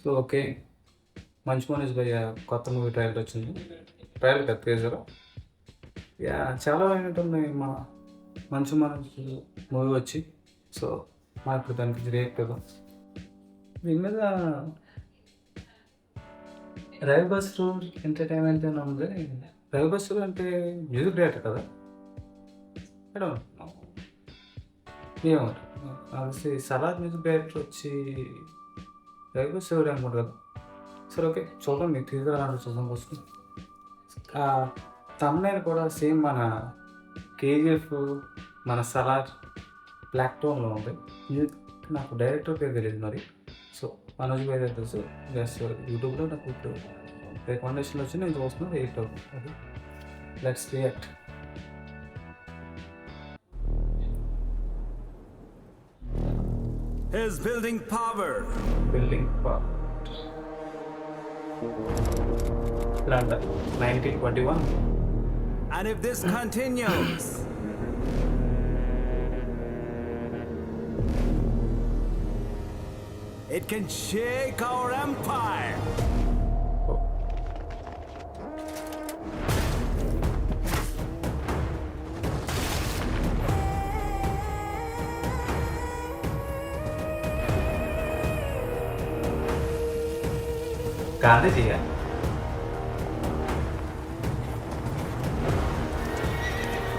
So okay. 'Manchu Manoj' భయ్య కొత్త movie trailer వచ్చింది. ట్రైలర్ కాదు టీజర్. చాలా అయినట్టుంది మా 'మంచు మనోజ్' మూవీ వచ్చి. సో ఇప్పుడు దానికి రియాక్ట్ అవుదాం. దీని మీద 'రవి బస్రు ఎంటర్‌టైన్‌మెంట్' అని ఉంది. 'రవి బస్రు' అంటే మ్యూజిక్ డైరెక్టర్ కదా? I don't know. ఏమో తెలిసి 'సలార్' మ్యూజిక్ డైరెక్టర్ వచ్చి 'రవి బస్రు' ఎవరే అనుకుంటా కదా. సరే ఓకే. చూద్దాం మీకు టీజర్ అలాంటివి చూద్దాం ఫస్ట్. థంబ్‌నెయిల్ కూడా సేమ్ మన 'కేజీఎఫ్', మన 'సలార్' బ్లాక్ టోన్‌లో ఉంది. నాకు డైరెక్టర్ పేరు తెలీదు మరి. సో మనోజ్ భయ్య తెలుసు. జస్ట్ యూట్యూబ్‌లో నాకు ఇప్పుడు రికమెండేషన్‌లో వచ్చి నేను చూస్తున్నాను. రియాక్ట్ అవుతుంది. అది let's react. Is building power. Building part London 1921. And if this continues, it can shake our empire. గాంధీజీయా?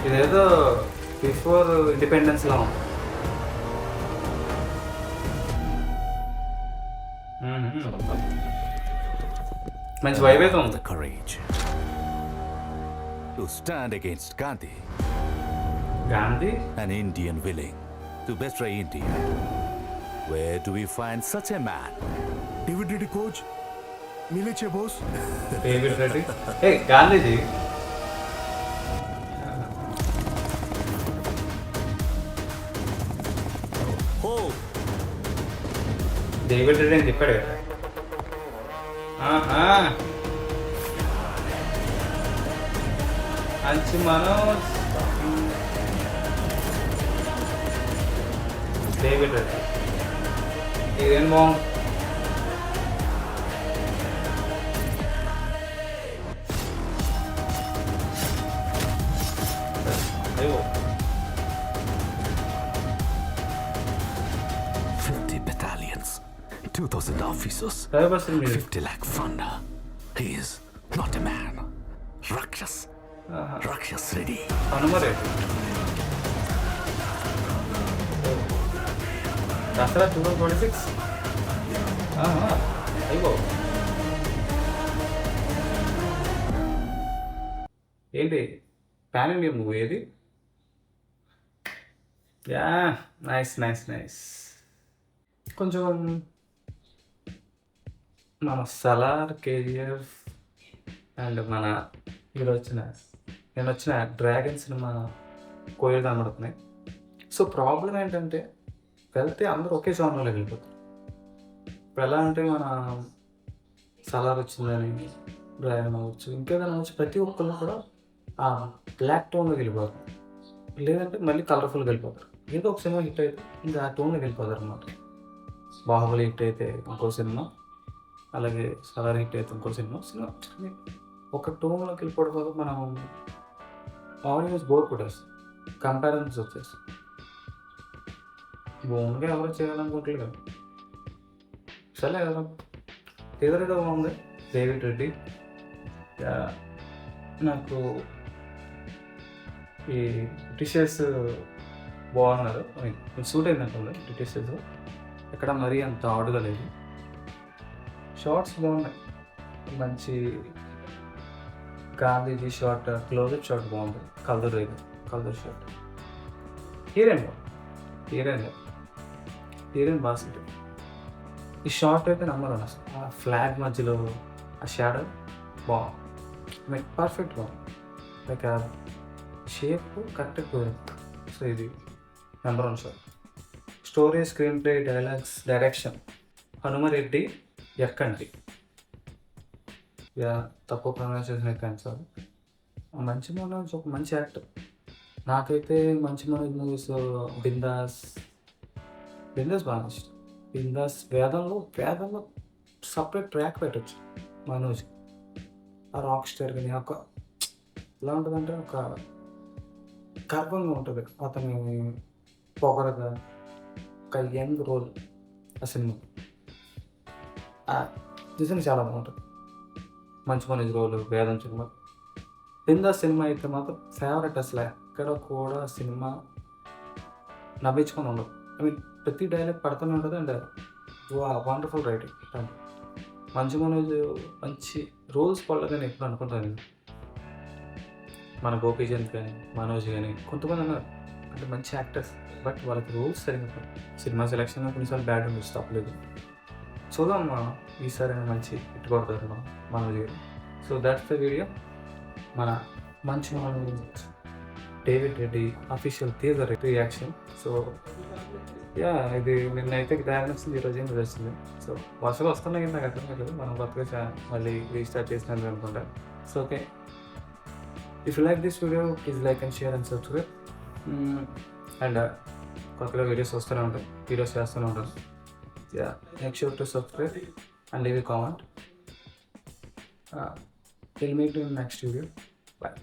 ఇదేదో బిఫోర్ ఇండిపెండెన్స్‌లో ఉంది. మంచి వైబ్ అయితే ఉంది. The courage to stand against Gandhi, Gandhi an Indian willing to betray India. Where do we find such a man? David Reddy coach मिले छे boss David Reddy. Gandhiji Oh, David Reddy అని చెప్పాడు కదా. మంచి మనోజ్ డేవిడ్ రెడ్డి. ఇదేం బాగుంది. అయ్యో 50 battalions, 2,000 officers, రవి బస్రు మీరు 50 lakh fund. He is not a man. Rakshas. Rakshas ready. హనుమరే Dasara 2026. అయ్యో ఏంటి పాన్ ఇండియా మూవీ ఏది? నైస్. కొంచెం మన 'సలార్', 'కేజీఎఫ్' అండ్ మన నేను వచ్చిన 'డ్రాగన్' సినిమా కోయలు కనబడుతున్నాయి. సో ప్రాబ్లం ఏంటంటే వెళ్తే అందరూ ఒకే జోనర్లోకి వెళ్ళిపోతారు. ఇప్పుడు ఎలా అంటే మన 'సలార్' వచ్చిందని 'డ్రాగన్' అవ్వచ్చు, ఇంకేదైనా అవ్వచ్చు, ప్రతి ఒక్కళ్ళు కూడా ఆ బ్లాక్ టోన్లోకి వెళ్ళిపోతారు. లేదంటే మళ్ళీ కలర్ఫుల్గా వెళ్ళిపోతారు. ఏదో ఒక సినిమా హిట్ అయితే ఇంకా ఆ టోన్లోకి వెళ్ళిపోతారు అన్నమాట. 'బాహుబలి' హిట్ అయితే ఇంకో సినిమా, అలాగే 'సలార్' హిట్ అయితే ఇంకో సినిమా ఒక టోన్లోకి వెళ్ళిపోవడం వల్ల మనం ఆడియన్స్ బోర్ కొట్టేస్తాం. కంపారిజన్స్ వచ్చేస్తాయి. ఓన్గా ఎవరు చేయాలనుకుంటారు కదా. సరే కదా ఏదో బాగుంది. డేవిడ్ రెడ్డి నాకు ఈ బ్రిటిషర్స్ బాగున్నారు. సూట్ అయిందంటుంది బ్రిటిషర్స్. ఎక్కడ మరీ అంత ఆడుగా లేదు. షార్ట్స్ బాగున్నాయి. మంచి గాంధీజీ షార్ట్, క్లోజప్ షార్ట్ బాగుంది. Colour shot. హీరోయిన్ బాగా సెట్. ఈ షార్ట్ అయితే నెంబర్ వన్ అసలు. ఆ ఫ్లాగ్ మధ్యలో ఆ షాడో బాగుంది. పర్ఫెక్ట్ బాగుంది. లైక్ ఆ షేప్ కరెక్ట్. సో ఇది number one shot. Story, screen play, dialogues, direction Hanumareddy Ekkanti. తక్కువ ప్రొనౌన్సియేషన్ ఎక్కండి సార్. మంచి మనోజ్ ఒక మంచి యాక్టర్. నాకైతే మంచి మనోజ్ మూవీస్ బిందాస్ బాగా ఇష్టం. బిందాస్ వేదంలో సపరేట్ ట్రాక్ పెట్టచ్చు మనోజ్. ఆ రాక్ స్టార్ కానీ ఒక ఎలా ఉంటుందంటే ఒక గర్వంగా ఉంటుంది అతని పొగరగా, ఒక యంగ్ రోల్ ఆ సినిమా. నిజంగా చాలా బాగుంటుంది. మంచి మనోజ్ రోల్, వేదం సినిమా. బిందాస్ సినిమా అయితే మాత్రం ఫేవరెట్. అసలు ఎక్కడ కూడా సినిమా నవ్వించుకొని ఉండదు. ఐ మీన్ ప్రతి డైలాగ్ పడుతూనే ఉంటుంది. And wonderful writing. మంచి మనోజ్ మంచి రోల్స్ పడలేదని ఎప్పుడు అనుకుంటాను నేను. మన గోపీచంద్ కానీ మనోజ్ కానీ కొంతమంది ఉన్నారు అంటే మంచి యాక్టర్స్, బట్ వాళ్ళకి రోల్స్ సరిగ్గా పడవు. సినిమా సెలెక్షన్ కొన్నిసార్లు బ్యాడ్ ఉండొచ్చు, తప్పలేదు. చూద్దాం ఈసారి మంచి హిట్ కొడతారు మనోజ్ గారు. So that's the video. మన మంచి Manoj David Reddy official teaser reaction. So yeah, ఇది నిన్నైతే ధ్యానం వచ్చింది, ఈరోజు ఏం వచ్చింది. సో వర్షాలు వస్తున్నాయి, నాకు అర్థం కాలేదు. మనం కొత్తగా మళ్ళీ రీస్టార్ట్ చేసినట్టు అనుకుంటా. So okay, if you like this video please like and share and subscribe. And కొత్తగా వీడియోస్ వస్తూనే ఉంటాయి, వీడియోస్ చేస్తూనే ఉంటాను. Yeah, make sure to subscribe and leave a comment. Will meet in next video. Bye.